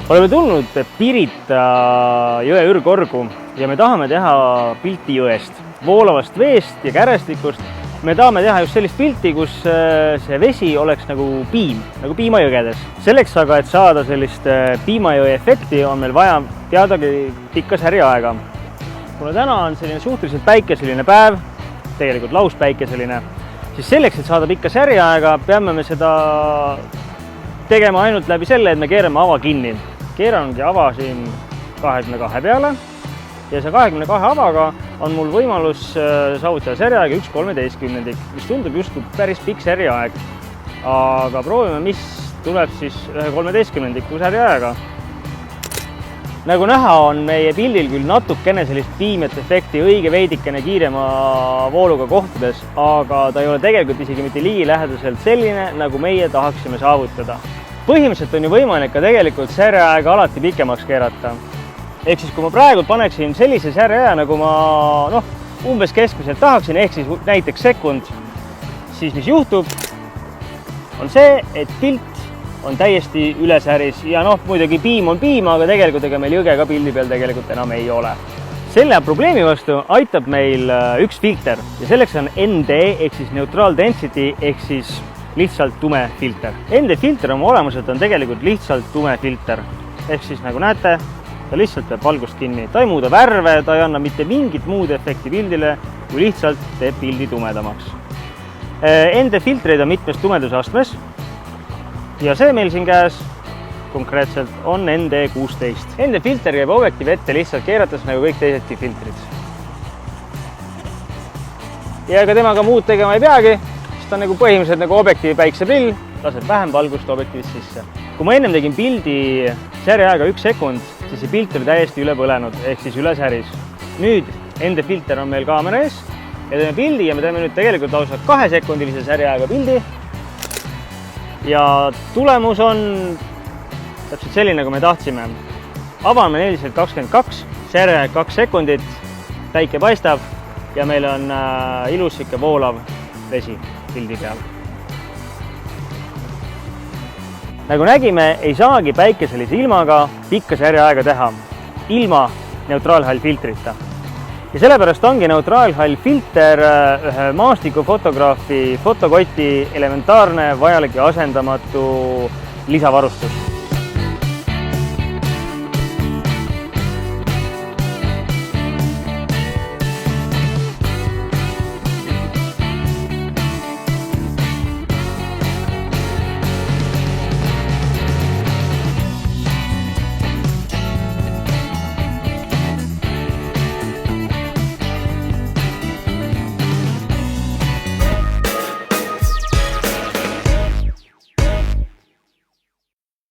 Oleme tulnud Pirita jõe ürgorgu ja me tahame teha pilti jõest, voolavast veest ja kärestikust. Me tahame teha just sellist pilti, kus see vesi oleks nagu piimajõgedes. Selleks aga, et saada sellist piimajõe efekti, on meil vaja teadagi pikka säriaega. Kuna täna on selline suhteliselt päikeseline päev, tegelikult lauspäikeseline, siis selleks, et saada pikka säriaega, peame me seda tegema ainult läbi selle, et me keerame ava kinni. Keerangi ava siin 22 peale ja see 22 avaga on mul võimalus saavutada säriaega 1/13, mis tundub justkui päris pikk säriaeg. Aga proovime, mis tuleb siis 1/13 säriaega. Nagu näha, on meie pildil küll natukene sellist piimet efekti õige veidikene kiirema vooluga kohtades, aga ta ei ole tegelikult isegi mitte ligilähedaselt selline, nagu meie tahaksime saavutada. Põhimõtteliselt on ju võimalik ka tegelikult säriaega alati pikemaks keerata. Ehk siis, kui ma praegu paneksin sellise säriaja, nagu ma umbes keskmiselt tahaksin, ehk siis näiteks sekund, siis mis juhtub, on see, et pilt on täiesti ülesäris ja muidugi piim on piim, aga tegelikult ega meil jõge ka pildi peal tegelikult enam ei ole. Selle probleemi vastu aitab meil üks filter ja selleks on ND ehk siis Neutral Density ehk siis lihtsalt tume filter. ND filter oma olemuselt on tegelikult lihtsalt tume filter. Ehk siis nagu näete, ta lihtsalt peab valgust kinni. Ta ei muuda värve, ta ei anna mitte mingit muud efekti pildile, kui lihtsalt teeb pildi tumedamaks. ND filtreid on mitmes tumedusastmes ja see meil siin käes konkreetselt on ND16. ND filter käib objektiivi ette lihtsalt keerates nagu kõik teisedki filtrid. Ja ega temaga muud tegema ei peagi. Ta on nagu põhimõtteliselt nagu objektiivi päikseprill, laseb vähem valgust objektiivist sisse. Kui ma ennem tegin pildi säriaega 1 sekund, siis see pilt oli täiesti üle põlenud, ehk siis üle säris. Nüüd ND filter on meil kaamera ees ja teeme pildi ja me teeme nüüd tegelikult lausa 2-sekundilise säriaega pildi. Ja tulemus on täpselt selline, nagu me tahtsime. Avame 422, säriaeg 2 sekundit, päike paistab ja meil on ilus ikka voolav vesi pildi peal. Nagu nägime, ei saagi päikeselise ilmaga pikka säriaega teha, ilma neutraalhall filtrita. Ja sellepärast ongi neutraalhall filter ühe maastikufotograafi fotokoti elementaarne, vajalik ja asendamatu lisavarustus.